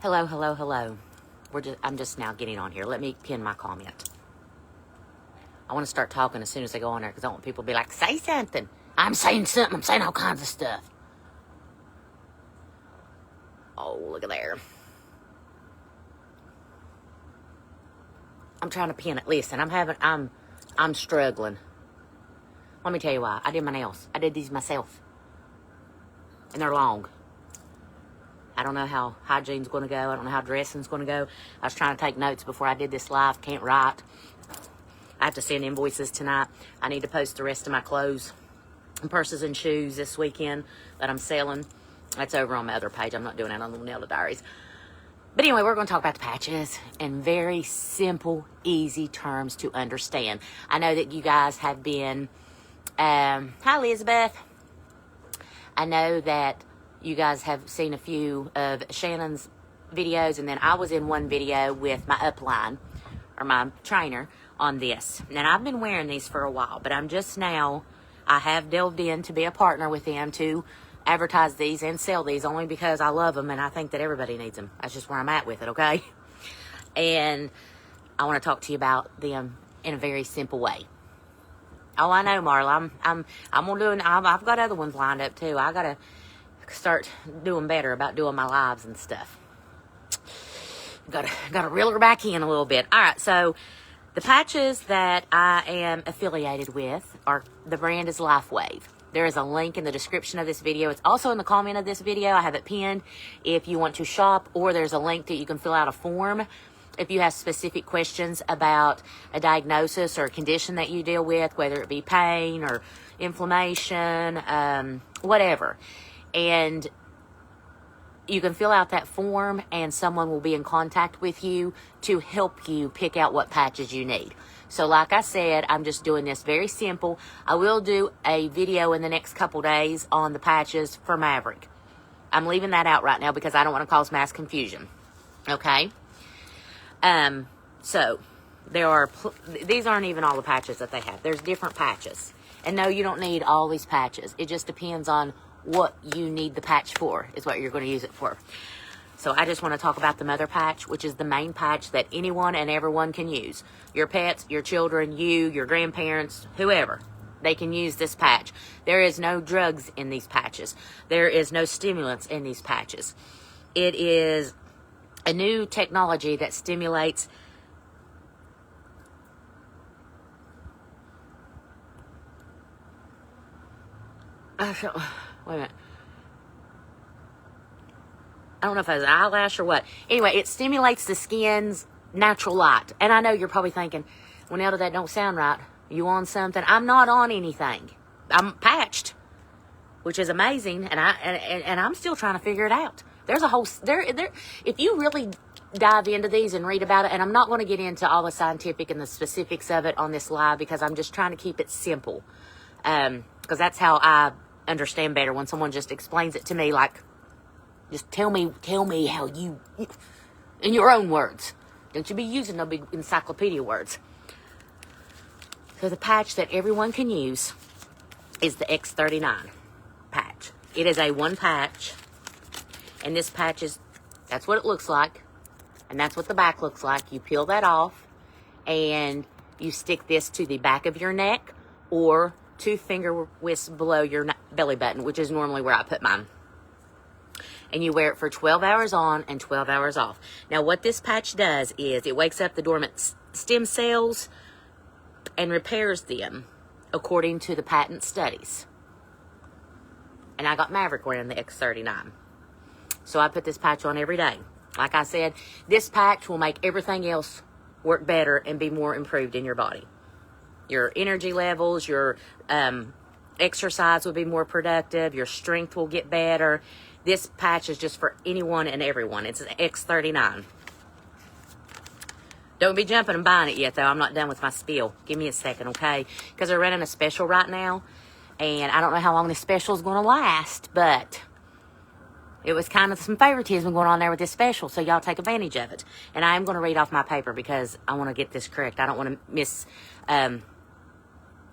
Hello, hello, hello. I'm just now getting on here. Let me pin my comment. I want to start talking as soon as I go on there because I don't want people to be like, say something. I'm saying something. I'm saying all kinds of stuff. Oh, look at there. I'm trying to pin it. Listen, I'm struggling. Let me tell you why. I did my nails. I did these myself. And they're long. I don't know how hygiene's going to go. I don't know how dressing's going to go. I was trying to take notes before I did this live. Can't write. I have to send invoices tonight. I need to post the rest of my clothes and purses and shoes this weekend that I'm selling. That's over on my other page. I'm not doing that on the Nelda Diaries. But anyway, we're going to talk about the patches in very simple, easy terms to understand. I know that you guys have been... hi, Elizabeth. I know that you guys have seen a few of Shannon's videos, and then I was in one video with my upline, or my trainer, on this. And I've been wearing these for a while, but I'm just now, I have delved in to be a partner with them to advertise these and sell these only because I love them and I think that everybody needs them. That's just where I'm at with it, okay? And I want to talk to you about them in a very simple way. Oh, I know, Marla. I'm gonna do. I've got other ones lined up too. I gotta start doing better about doing my lives and stuff. Gotta reel her back in a little bit. All right, so the patches that I am affiliated with are, the brand is LifeWave. There is a link in the description of this video. It's also in the comment of this video. I have it pinned if you want to shop, or there's a link that you can fill out a form if you have specific questions about a diagnosis or a condition that you deal with, whether it be pain or inflammation, whatever. And you can fill out that form and someone will be in contact with you to help you pick out what patches you need. So like I said, I'm just doing this very simple. I will do a video in the next couple days on the patches for Maverick. I'm leaving that out right now because I don't want to cause mass confusion. Okay? So these aren't even all the patches that they have. There's different patches. And no, you don't need all these patches. It just depends on what you need the patch for, is what you're going to use it for. So I just want to talk about the mother patch, which is the main patch that anyone and everyone can use. Your pets, your children, your grandparents, whoever, they can use this patch. There is no drugs in these patches. There is no stimulants in these patches. It is a new technology that stimulates wait a minute. I don't know if it was an eyelash or what. Anyway, it stimulates the skin's natural light. And I know you're probably thinking, well, Nelda, that don't sound right. You on something? I'm not on anything. I'm patched, which is amazing, and I'm still trying to figure it out. There's a whole if you really dive into these and read about it, and I'm not going to get into all the scientific and the specifics of it on this live because I'm just trying to keep it simple, because that's how I understand better when someone just explains it to me, like, just tell me how you, in your own words. Don't you be using no big encyclopedia words. So the patch that everyone can use is the X39 patch. It is a one patch, and this patch that's what it looks like, and that's what the back looks like. You peel that off, and you stick this to the back of your neck, or 2 finger widths below your belly button, which is normally where I put mine. And you wear it for 12 hours on and 12 hours off. Now, what this patch does is it wakes up the dormant stem cells and repairs them according to the patent studies. And I got Maverick wearing the X39. So I put this patch on every day. Like I said, this patch will make everything else work better and be more improved in your body. Your energy levels, your exercise will be more productive, your strength will get better. This patch is just for anyone and everyone. It's an X39. Don't be jumping and buying it yet, though. I'm not done with my spiel. Give me a second, okay? Because they're running a special right now, and I don't know how long this special is going to last, but it was kind of some favoritism going on there with this special, so y'all take advantage of it. And I am going to read off my paper because I want to get this correct. I don't want to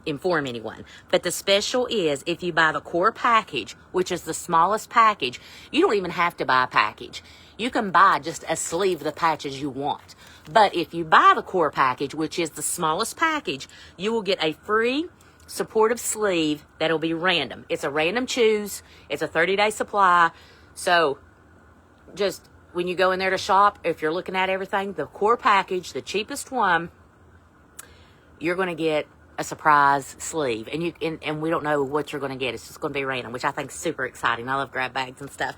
inform anyone. But the special is if you buy the core package, which is the smallest package, you don't even have to buy a package. You can buy just a sleeve of the patches you want. But if you buy the core package, which is the smallest package, you will get a free supportive sleeve that'll be random. It's a random choose. It's a 30-day supply. So just when you go in there to shop, if you're looking at everything, the core package, the cheapest one, you're going to get a surprise sleeve. And we don't know what you're going to get. It's just going to be random, which I think is super exciting. I love grab bags and stuff.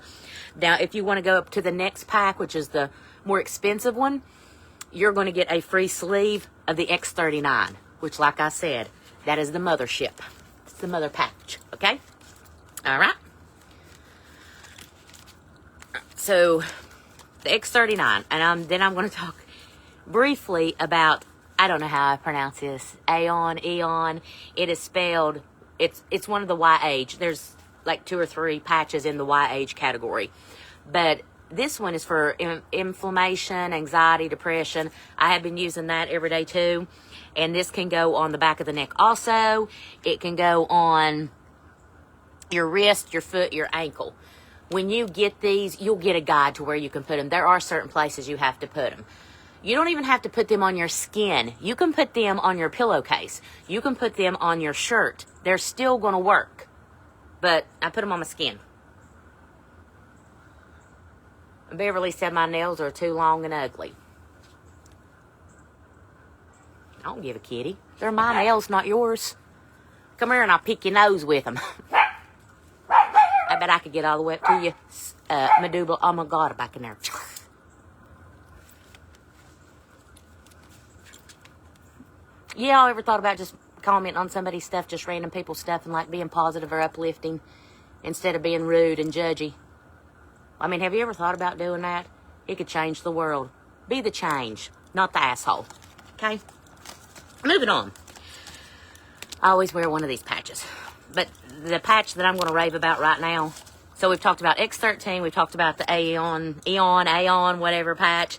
Now, if you want to go up to the next pack, which is the more expensive one, you're going to get a free sleeve of the X39, which, like I said, that is the mothership. It's the mother package, okay? All right. So, the X39, and then I'm going to talk briefly about, I don't know how I pronounce this, Eon. It is spelled, it's one of the YH. There's like 2 or 3 patches in the YH category. But this one is for inflammation, anxiety, depression. I have been using that every day too. And this can go on the back of the neck also. It can go on your wrist, your foot, your ankle. When you get these, you'll get a guide to where you can put them. There are certain places you have to put them. You don't even have to put them on your skin. You can put them on your pillowcase. You can put them on your shirt. They're still going to work. But I put them on my skin. Beverly said my nails are too long and ugly. I don't give a kitty. They're my nails, not yours. Come here and I'll pick your nose with them. I bet I could get all the way up to you. Medulla, oh my God, back in there. Yeah, I ever thought about just commenting on somebody's stuff, just random people's stuff, and like being positive or uplifting instead of being rude and judgy? I mean, have you ever thought about doing that? It could change the world. Be the change, not the asshole. Okay? Moving on. I always wear one of these patches. But the patch that I'm going to rave about right now, so we've talked about X13, we've talked about the Aeon, whatever patch,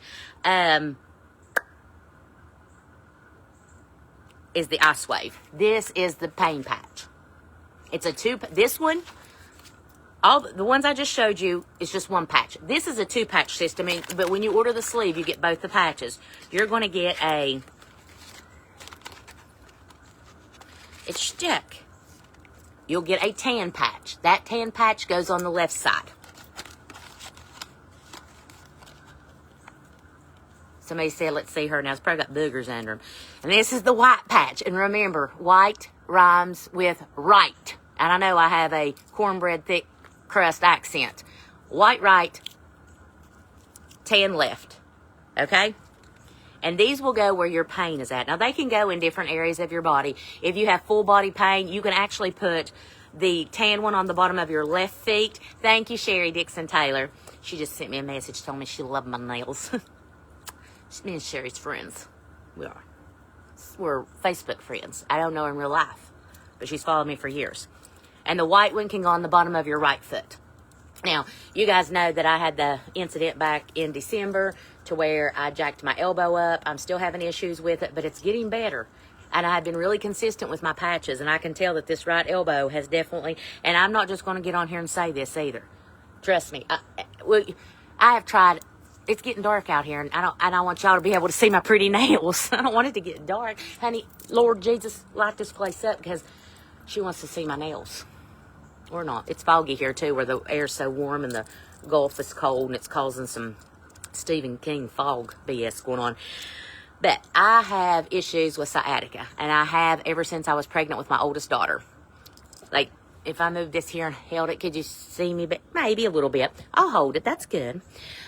is the Ice Wave. This is the pain patch. It's a this one, all the ones I just showed you is just one patch. This is a 2-patch system, but when you order the sleeve, you get both the patches. You're going to get it's stuck. You'll get a tan patch. That tan patch goes on the left side. Somebody said, let's see her now. It's probably got boogers under them. And this is the white patch. And remember, white rhymes with right. And I know I have a cornbread thick crust accent. White right, tan left. Okay? And these will go where your pain is at. Now, they can go in different areas of your body. If you have full body pain, you can actually put the tan one on the bottom of your left feet. Thank you, Sherry Dixon Taylor. She just sent me a message telling me she loved my nails. Me and Sherry's friends. We are. We're Facebook friends. I don't know her in real life, but she's followed me for years. And the white one can go on the bottom of your right foot. Now, you guys know that I had the incident back in December to where I jacked my elbow up. I'm still having issues with it, but it's getting better. And I've been really consistent with my patches, and I can tell that this right elbow has definitely, and I'm not just going to get on here and say this either. Trust me. I have tried. It's getting dark out here, and I don't want y'all to be able to see my pretty nails. I don't want it to get dark. Honey, Lord Jesus, light this place up because she wants to see my nails. Or not. It's foggy here, too, where the air's so warm and the Gulf is cold, and it's causing some Stephen King fog BS going on. But I have issues with sciatica, and I have ever since I was pregnant with my oldest daughter. Like, if I moved this here and held it, could you see me? But maybe a little bit. I'll hold it. That's good.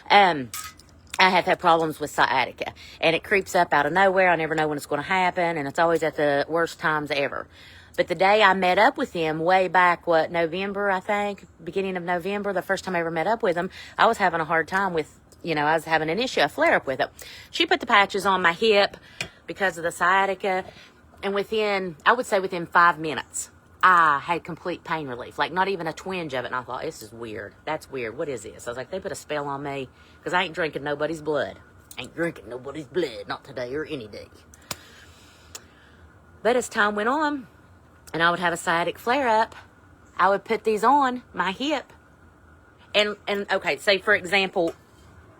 I have had problems with sciatica, and it creeps up out of nowhere. I never know when it's going to happen, and it's always at the worst times ever. But the day I met up with him way back, November, I think, beginning of November, the first time I ever met up with him, I was having a hard time with, I was having an issue, a flare-up with it. She put the patches on my hip because of the sciatica, and I would say within 5 minutes, I had complete pain relief, like not even a twinge of it. And I thought, this is weird. That's weird. What is this? I was like, they put a spell on me because I ain't drinking nobody's blood. Ain't drinking nobody's blood, not today or any day. But as time went on, and I would have a sciatic flare-up, I would put these on my hip. And okay, say for example,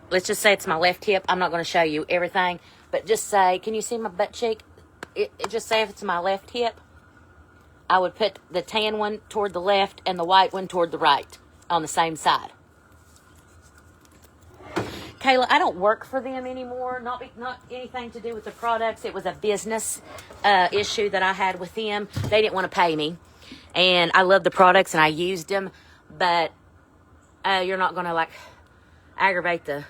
let's just say it's my left hip. I'm not going to show you everything, but just say, can you see my butt cheek? Just say if it's my left hip, I would put the tan one toward the left and the white one toward the right on the same side. Kayla, I don't work for them anymore. Not anything to do with the products. It was a business issue that I had with them. They didn't want to pay me. And I love the products and I used them. But you're not going to like aggravate the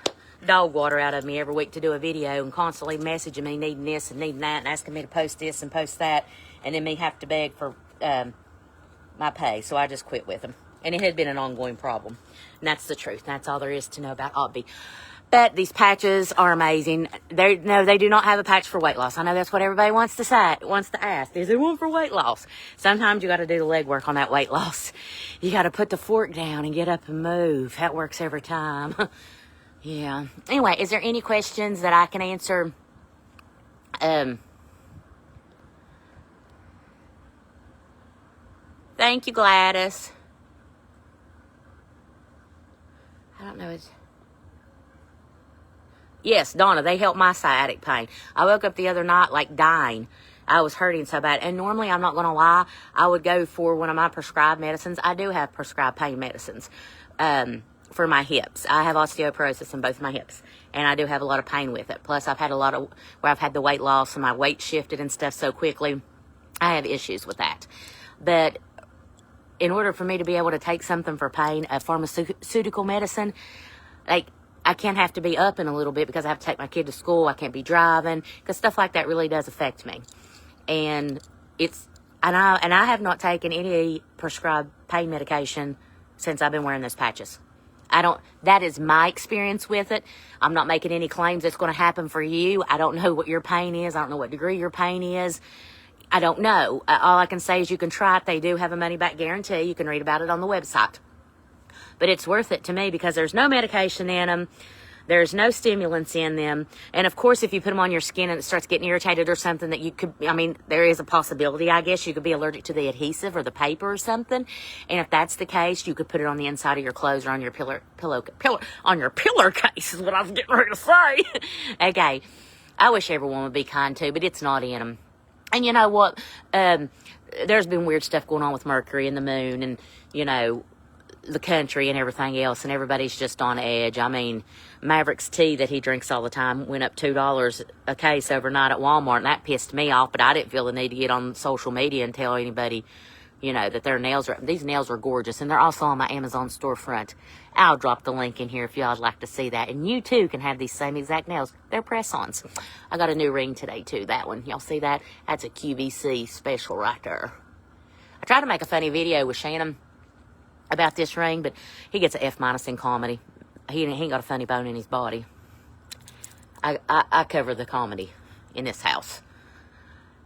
dog water out of me every week to do a video and constantly messaging me needing this and needing that and asking me to post this and post that. And then me have to beg for my pay. So I just quit with them. And it had been an ongoing problem. And that's the truth. That's all there is to know about Obby. But these patches are amazing. They do not have a patch for weight loss. I know that's what everybody wants to ask. Is there one for weight loss? Sometimes you got to do the legwork on that weight loss. You got to put the fork down and get up and move. That works every time. Yeah. Anyway, is there any questions that I can answer? Thank you, Gladys. I don't know. Yes, Donna, they help my sciatic pain. I woke up the other night like dying. I was hurting so bad. And normally, I'm not going to lie, I would go for one of my prescribed medicines. I do have prescribed pain medicines for my hips. I have osteoporosis in both my hips. And I do have a lot of pain with it. Plus, I've had a lot of where I've had the weight loss and my weight shifted and stuff so quickly. I have issues with that. But in order for me to be able to take something for pain, a pharmaceutical medicine, like, I can't have to be up in a little bit because I have to take my kid to school. I can't be driving because stuff like that really does affect me. And I have not taken any prescribed pain medication since I've been wearing those patches. That is my experience with it. I'm not making any claims it's going to happen for you. I don't know what your pain is. I don't know what degree your pain is. I don't know. All I can say is you can try it. They do have a money back guarantee. You can read about it on the website. But it's worth it to me because there's no medication in them. There's no stimulants in them. And, of course, if you put them on your skin and it starts getting irritated or something that you could, there is a possibility, I guess. You could be allergic to the adhesive or the paper or something. And if that's the case, you could put it on the inside of your clothes or on your pillar case is what I was getting ready to say. Okay. I wish everyone would be kind too, but it's not in them. And you know what? There's been weird stuff going on with Mercury and the moon and, the country and everything else, and everybody's just on edge. Maverick's tea that he drinks all the time went up $2 a case overnight at Walmart, and that pissed me off, but I didn't feel the need to get on social media and tell anybody, that their these nails are gorgeous, and they're also on my Amazon storefront. I'll drop the link in here if y'all would like to see that, and you too can have these same exact nails. They're press-ons. I got a new ring today too, that one. Y'all see that? That's a QVC special right there. I tried to make a funny video with Shannon about this ring, but he gets an F- in comedy. He ain't got a funny bone in his body. I cover the comedy in this house.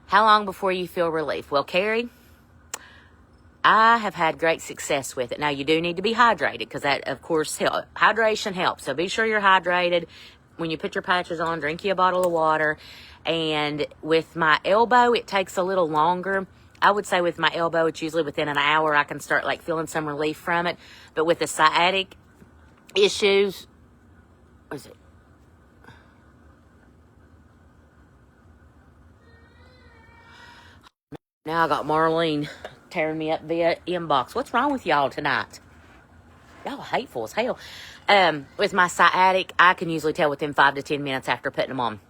How long before you feel relief? Well, Carrie, I have had great success with it. Now, you do need to be hydrated because that, of course, hydration helps. So be sure you're hydrated. When you put your patches on, drink you a bottle of water. And with my elbow, it takes a little longer. I would say with my elbow, it's usually within an hour I can start feeling some relief from it. But with the sciatic issues, what is it? Now I got Marlene tearing me up via inbox. What's wrong with y'all tonight? Y'all hateful as hell. With my sciatic, I can usually tell within 5 to 10 minutes after putting them on.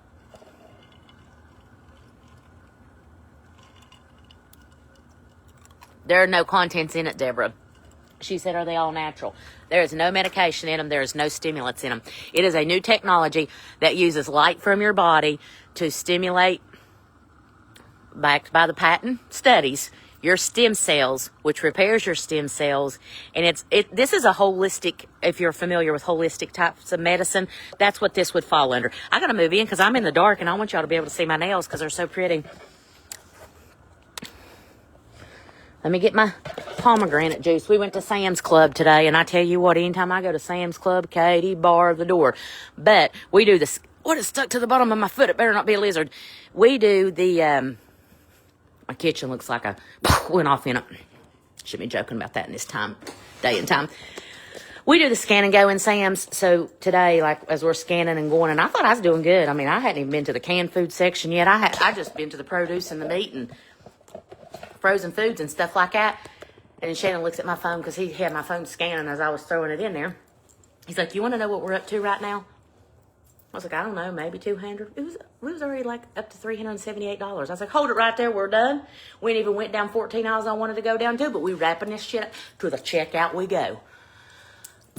There are no contents in it, Deborah. She said, are they all natural? There is no medication in them. There is no stimulants in them. It is a new technology that uses light from your body to stimulate, backed by the patent studies, your stem cells, which repairs your stem cells. And this is a holistic, if you're familiar with holistic types of medicine, that's what this would fall under. I got to move in because I'm in the dark and I want y'all to be able to see my nails because they're so pretty. Let me get my pomegranate juice. We went to Sam's Club today, and I tell you what, anytime I go to Sam's Club, Katie, bar the door. But we do this. What is stuck to the bottom of my foot? It better not be a lizard. We do the My kitchen looks like I went off in it. Shouldn't be joking about that in this day and time. We do the scan and go in Sam's. So today, like as we're scanning and going, and I thought I was doing good. I mean, I hadn't even been to the canned food section yet. I just been to the produce and the meat and frozen foods and stuff like that. And then Shannon looks at my phone because he had my phone scanning as I was throwing it in there. He's like, "You want to know what we're up to right now?" I was like, "I don't know, maybe 200. It was already like up to $378. I was like, "Hold it right there, we're done." We ain't even went down 14 aisles I wanted to go down to, but we wrapping this shit up. To the checkout we go.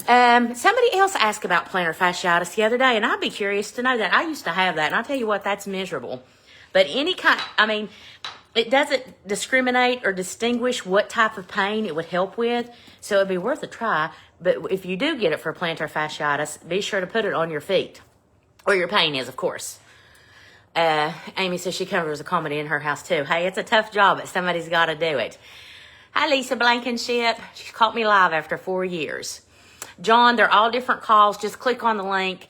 Somebody else asked about plantar fasciitis the other day, and I'd be curious to know that. I used to have that, and I'll tell you what, that's miserable. But it doesn't discriminate or distinguish what type of pain it would help with, so it'd be worth a try. But if you do get it for plantar fasciitis, be sure to put it on your feet, where your pain is, of course. Amy says she covers a comedy in her house, too. Hey, it's a tough job, but somebody's got to do it. Hi, Lisa Blankenship. She caught me live after 4 years. John, they're all different calls. Just click on the link.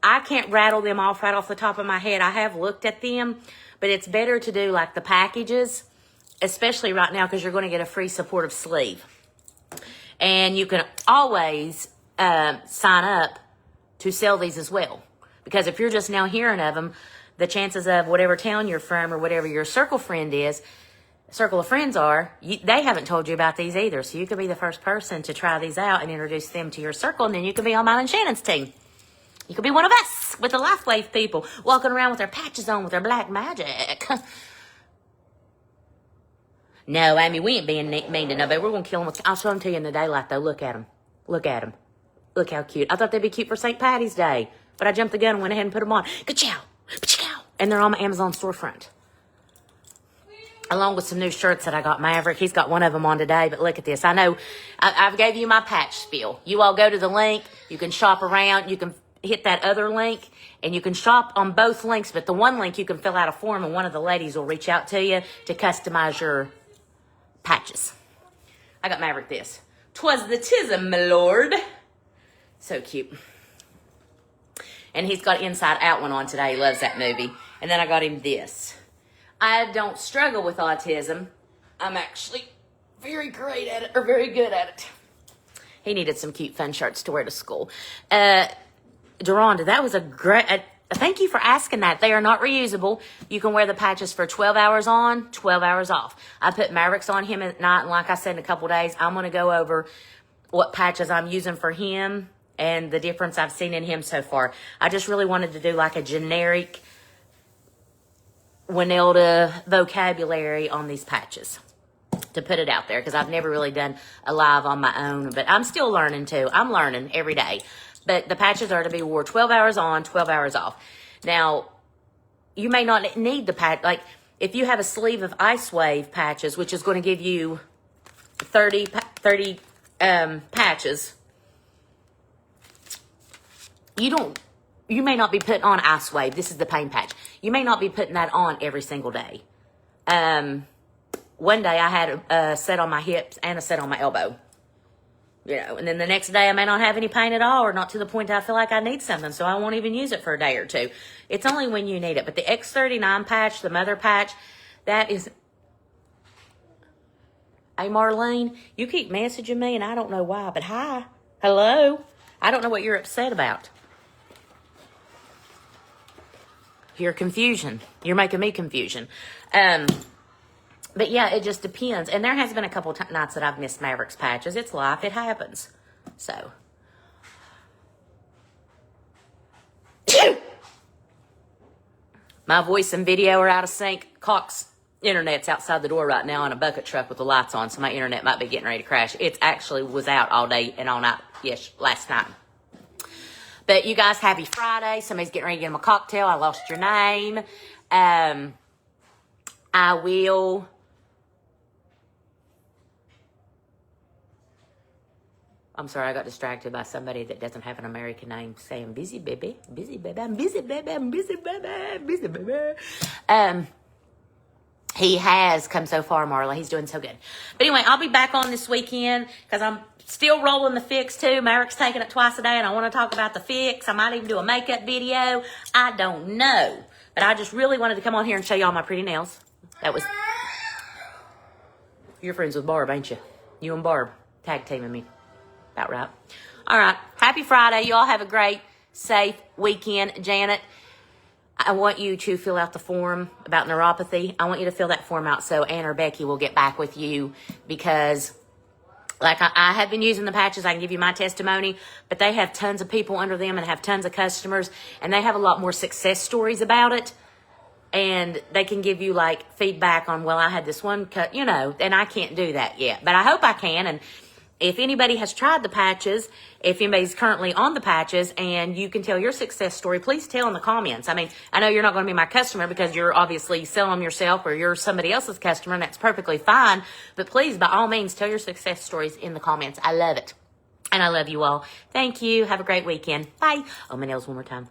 I can't rattle them off right off the top of my head. I have looked at them, but it's better to do like the packages, especially right now because you're going to get a free supportive sleeve. And you can always sign up to sell these as well. Because if you're just now hearing of them, the chances of whatever town you're from or whatever your circle of friends are, they haven't told you about these either. So you could be the first person to try these out and introduce them to your circle, and then you could be on mine and Shannon's team. You could be one of us with the LifeWave people walking around with their patches on with their black magic. No, Amy, we ain't being mean to nobody. We're going to kill them. I'll show them to you in the daylight, though. Look at them. Look at them. Look how cute. I thought they'd be cute for St. Patty's Day, but I jumped the gun and went ahead and put them on. Ka-chow! Ka-chow! And they're on my Amazon storefront. Along with some new shirts that I got. Maverick, he's got one of them on today, but look at this. I know I've gave you my patch spiel. You all go to the link. You can shop around. You can hit that other link, and you can shop on both links, but the one link you can fill out a form, and one of the ladies will reach out to you to customize your patches. I got Maverick this. "'Twas the tism, my lord." So cute. And he's got Inside Out one on today. He loves that movie. And then I got him this. I don't struggle with autism. I'm actually very great at it, or very good at it. He needed some cute fun shirts to wear to school. Deronda, that was a great... thank you for asking that. They are not reusable. You can wear the patches for 12 hours on, 12 hours off. I put Mavericks on him at night, and like I said, in a couple days, I'm going to go over what patches I'm using for him and the difference I've seen in him so far. I just really wanted to do like a generic Winelda vocabulary on these patches to put it out there, because I've never really done a live on my own, but I'm still learning too. I'm learning every day. But the patches are to be wore 12 hours on, 12 hours off. Now, you may not need the patch. Like, if you have a sleeve of Ice Wave patches, which is going to give you 30 patches, you may not be putting on Ice Wave. This is the pain patch. You may not be putting that on every single day. One day I had a set on my hips and a set on my elbow. You know, and then the next day I may not have any pain at all, or not to the point that I feel like I need something, so I won't even use it for a day or two. It's only when you need it. But the X39 patch, the mother patch, that is... Hey, Marlene, you keep messaging me, and I don't know why, but hi. Hello? I don't know what you're upset about. You're confusion. You're making me confusion. But yeah, it just depends. And there has been a couple nights that I've missed Mavericks patches. It's life. It happens. So. My voice and video are out of sync. Cox internet's outside the door right now on a bucket truck with the lights on, so my internet might be getting ready to crash. It actually was out all day and all night. Yes, last night. But you guys, happy Friday. Somebody's getting ready to get him a cocktail. I lost your name. I will... I'm sorry, I got distracted by somebody that doesn't have an American name saying, busy baby, I'm busy baby, I'm busy baby, I'm busy baby. He has come so far, Marla. He's doing so good. But anyway, I'll be back on this weekend because I'm still rolling the fix too. Maverick's taking it twice a day, and I want to talk about the fix. I might even do a makeup video. I don't know. But I just really wanted to come on here and show y'all my pretty nails. That was... You're friends with Barb, ain't you? You and Barb tag teaming me. About right. All right. Happy Friday. You all have a great, safe weekend. Janet, I want you to fill out the form about neuropathy. I want you to fill that form out so Ann or Becky will get back with you, because like I have been using the patches. I can give you my testimony, but they have tons of people under them and have tons of customers, and they have a lot more success stories about it. And they can give you like feedback on, well, I had this one cut, you know, and I can't do that yet, but I hope I can. And if anybody has tried the patches, if anybody's currently on the patches and you can tell your success story, please tell in the comments. I mean, I know you're not going to be my customer because you're obviously selling them yourself, or you're somebody else's customer, and that's perfectly fine. But please, by all means, tell your success stories in the comments. I love it. And I love you all. Thank you. Have a great weekend. Bye. Oh, my nails one more time.